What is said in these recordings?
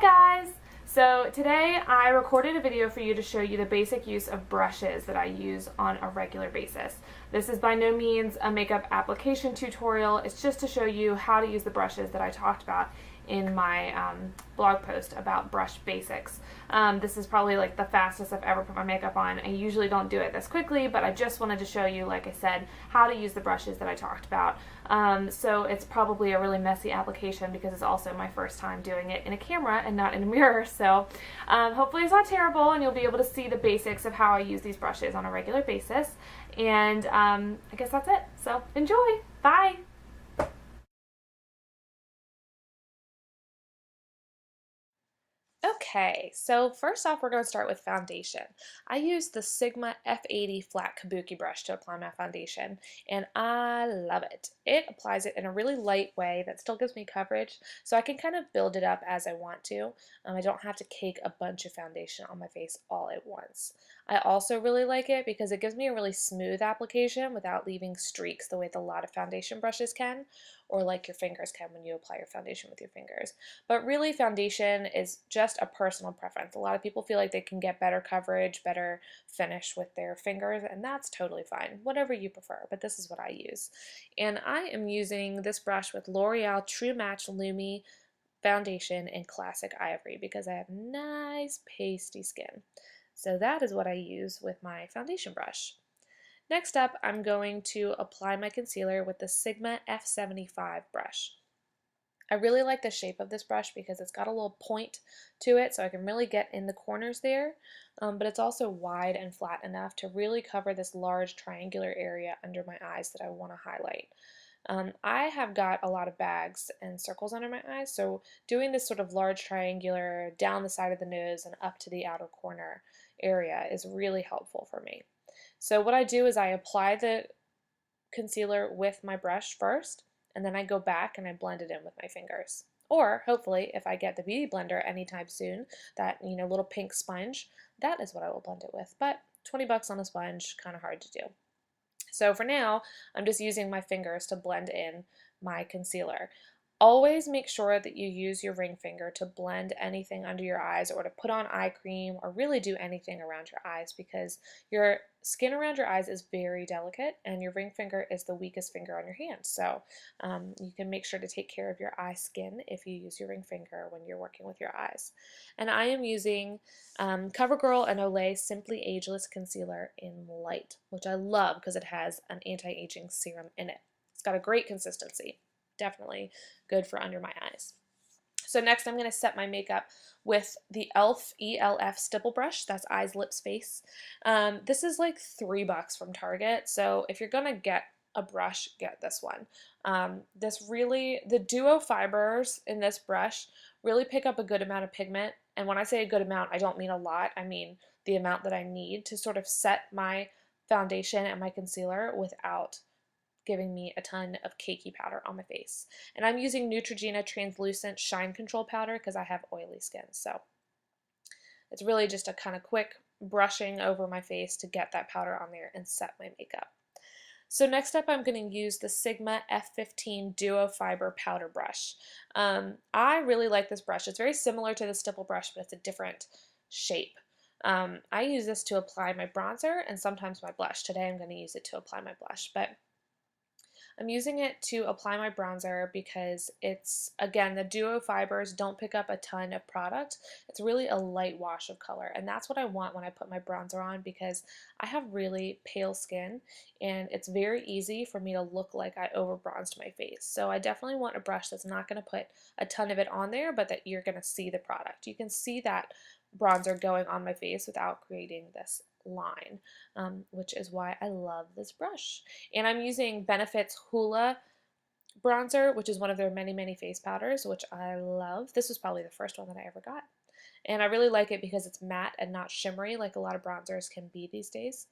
Hi guys! So today I recorded a video for you to show you the basic use of brushes that I use on a regular basis. This is by no means a makeup application tutorial, it's just to show you how to use the brushes that I talked about in my blog post about brush basics. This is probably like the fastest I've ever put my makeup on. I usually don't do it this quickly, but I just wanted to show you, like I said, how to use the brushes that I talked about. So it's probably a really messy application because it's also my first time doing it in a camera and not in a mirror. So hopefully it's not terrible and you'll be able to see the basics of how I use these brushes on a regular basis. And I guess that's it. So enjoy. Bye. Okay, so first off we're going to start with foundation. I use the Sigma F80 Flat Kabuki brush to apply my foundation, and I love it. It applies it in a really light way that still gives me coverage, so I can kind of build it up as I want to. I don't have to cake a bunch of foundation on my face all at once. I also really like it because it gives me a really smooth application without leaving streaks the way that a lot of foundation brushes can, or like your fingers can when you apply your foundation with your fingers. But really, foundation is just a personal preference. A lot of people feel like they can get better coverage, better finish with their fingers, and that's totally fine. Whatever you prefer, but this is what I use. And I am using this brush with L'Oreal True Match Lumi foundation in Classic Ivory because I have nice pasty skin. So that is what I use with my foundation brush. Next up, I'm going to apply my concealer with the Sigma F75 brush. I really like the shape of this brush because it's got a little point to it, so I can really get in the corners there, but it's also wide and flat enough to really cover this large triangular area under my eyes that I want to highlight. I have got a lot of bags and circles under my eyes, so doing this sort of large triangular down the side of the nose and up to the outer corner area is really helpful for me. So what I do is I apply the concealer with my brush first, and then I go back and I blend it in with my fingers. Or hopefully, if I get the beauty blender anytime soon, that little pink sponge, that is what I will blend it with. But 20 bucks on a sponge, kind of hard to do. So for now, I'm just using my fingers to blend in my concealer. Always make sure that you use your ring finger to blend anything under your eyes or to put on eye cream or really do anything around your eyes because your skin around your eyes is very delicate and your ring finger is the weakest finger on your hand. So you can make sure to take care of your eye skin if you use your ring finger when you're working with your eyes. And I am using CoverGirl and Olay Simply Ageless Concealer in Light, which I love because it has an anti-aging serum in it. It's got a great consistency. Definitely good for under my eyes. So next I'm going to set my makeup with the e.l.f. Stipple brush. That's eyes, lips, face. This is like $3 from Target, so if you're going to get a brush, get this one. The duo fibers in this brush really pick up a good amount of pigment, and when I say a good amount, I don't mean a lot. I mean the amount that I need to sort of set my foundation and my concealer without giving me a ton of cakey powder on my face. And I'm using Neutrogena Translucent Shine Control Powder because I have oily skin. So it's really just a kind of quick brushing over my face to get that powder on there and set my makeup. So next up I'm going to use the Sigma F15 Duo Fibre Powder brush. I really like this brush. It's very similar to the Stipple brush, but it's a different shape. I use this to apply my bronzer and sometimes my blush. Today I'm going to use it to apply my blush, but I'm using it to apply my bronzer because it's, again, the duo fibers don't pick up a ton of product. It's really a light wash of color, and that's what I want when I put my bronzer on because I have really pale skin and it's very easy for me to look like I over bronzed my face. So I definitely want a brush that's not going to put a ton of it on there, but that you're going to see the product. You can see that bronzer going on my face without creating this line, which is why I love this brush. And I'm using Benefit Hoola bronzer, which is one of their many face powders, which I love. This was probably the first one that I ever got. And I really like it because it's matte and not shimmery like a lot of bronzers can be these days.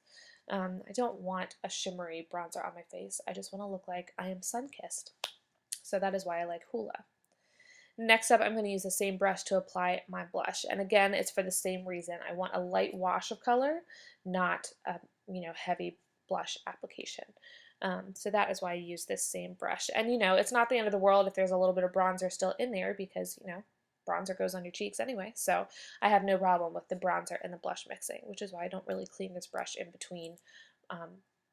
I don't want a shimmery bronzer on my face. I just want to look like I am sun-kissed. So that is why I like Hoola. Next up, I'm going to use the same brush to apply my blush. And again, it's for the same reason. I want a light wash of color, not a heavy blush application. So that is why I use this same brush. And it's not the end of the world if there's a little bit of bronzer still in there because, bronzer goes on your cheeks anyway, so I have no problem with the bronzer and the blush mixing, which is why I don't really clean this brush in between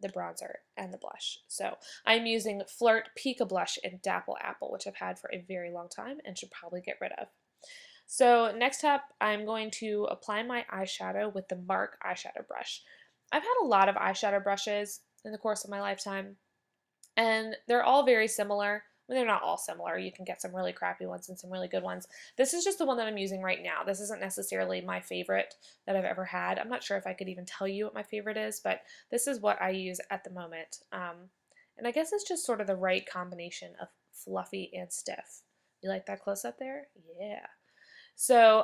the bronzer and the blush. So I'm using Flirt Pika Blush in Dapple Apple, which I've had for a very long time and should probably get rid of. So next up, I'm going to apply my eyeshadow with the Mark eyeshadow brush. I've had a lot of eyeshadow brushes in the course of my lifetime, and they're all very similar. I mean, they're not all similar. You can get some really crappy ones and some really good ones. This is just the one that I'm using right now. This isn't necessarily my favorite that I've ever had. I'm not sure if I could even tell you what my favorite is, but this is what I use at the moment. And I guess it's just sort of the right combination of fluffy and stiff. You like that close up there? Yeah. So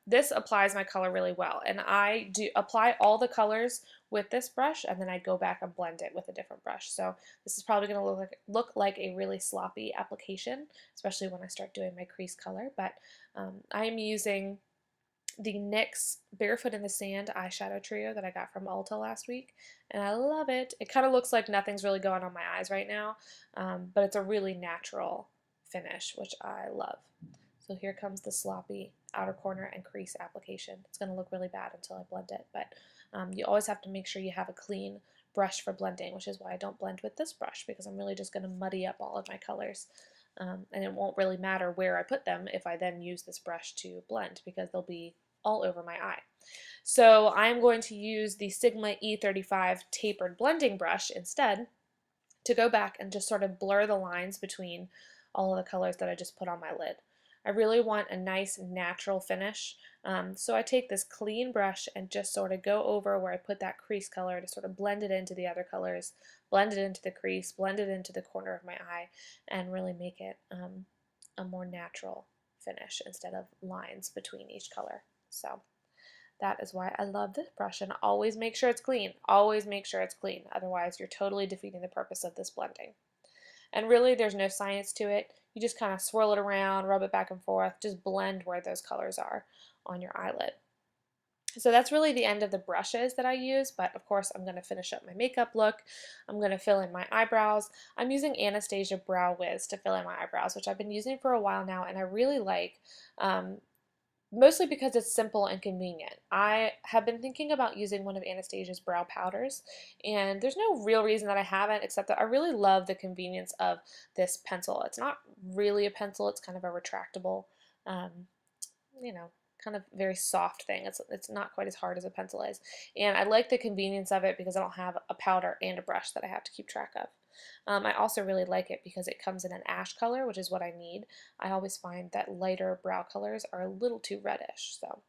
this applies my color really well, and I do apply all the colors with this brush, and then I go back and blend it with a different brush. So this is probably going to look like a really sloppy application, especially when I start doing my crease color, but I'm using the NYX Barefoot in the Sand eyeshadow trio that I got from Ulta last week, and I love it. It kind of looks like nothing's really going on my eyes right now, but it's a really natural finish, which I love. So here comes the sloppy outer corner and crease application. It's going to look really bad until I blend it, but you always have to make sure you have a clean brush for blending, which is why I don't blend with this brush, because I'm really just going to muddy up all of my colors. And it won't really matter where I put them if I then use this brush to blend, because they'll be all over my eye. So I'm going to use the Sigma E35 Tapered blending brush instead to go back and just sort of blur the lines between all of the colors that I just put on my lid. I really want a nice natural finish, so I take this clean brush and just sort of go over where I put that crease color to sort of blend it into the other colors, blend it into the crease, blend it into the corner of my eye, and really make it a more natural finish instead of lines between each color. So that is why I love this brush, and always make sure it's clean. Always make sure it's clean, otherwise you're totally defeating the purpose of this blending. And really, there's no science to it. You just kind of swirl it around, rub it back and forth, just blend where those colors are on your eyelid. So that's really the end of the brushes that I use, but of course I'm going to finish up my makeup look. I'm going to fill in my eyebrows. I'm using Anastasia Brow Wiz to fill in my eyebrows, which I've been using for a while now, and I really like. Mostly because it's simple and convenient. I have been thinking about using one of Anastasia's brow powders, and there's no real reason that I haven't, except that I really love the convenience of this pencil. It's not really a pencil, it's kind of a retractable, you know, kind of very soft thing. It's not quite as hard as a pencil is. And I like the convenience of it because I don't have a powder and a brush that I have to keep track of. I also really like it because it comes in an ash color, which is what I need. I always find that lighter brow colors are a little too reddish. So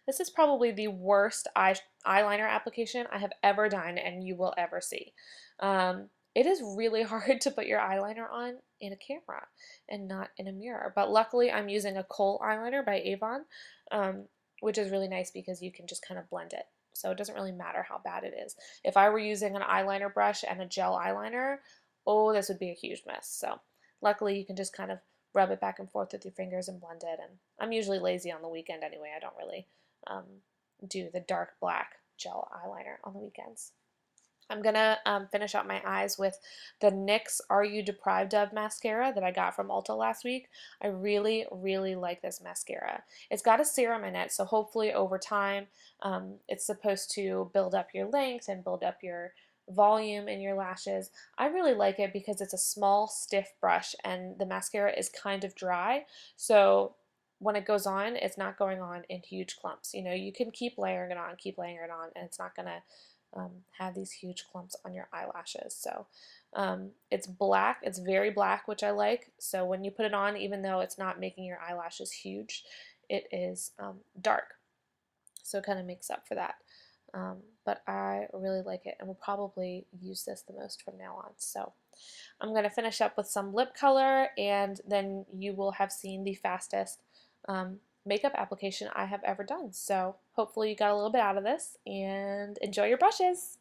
this is probably the worst eyeliner application I have ever done and you will ever see. It is really hard to put your eyeliner on in a camera and not in a mirror, but luckily I'm using a kohl eyeliner by Avon, which is really nice because you can just kind of blend it. So it doesn't really matter how bad it is. If I were using an eyeliner brush and a gel eyeliner, oh, this would be a huge mess. So luckily you can just kind of rub it back and forth with your fingers and blend it. And I'm usually lazy on the weekend anyway. I don't really do the dark black gel eyeliner on the weekends. I'm going to finish up my eyes with the NYX Are You DeprEYeved mascara that I got from Ulta last week. I really, really like this mascara. It's got a serum in it, so hopefully over time it's supposed to build up your length and build up your volume in your lashes. I really like it because it's a small, stiff brush and the mascara is kind of dry, so when it goes on, it's not going on in huge clumps. You know, you can keep layering it on, and it's not going to have these huge clumps on your eyelashes. So it's black, it's very black, which I like. So when you put it on, even though it's not making your eyelashes huge, it is dark. So it kind of makes up for that. But I really like it and will probably use this the most from now on. So I'm going to finish up with some lip color, and then you will have seen the fastest makeup application I have ever done. So hopefully you got a little bit out of this, and enjoy your brushes!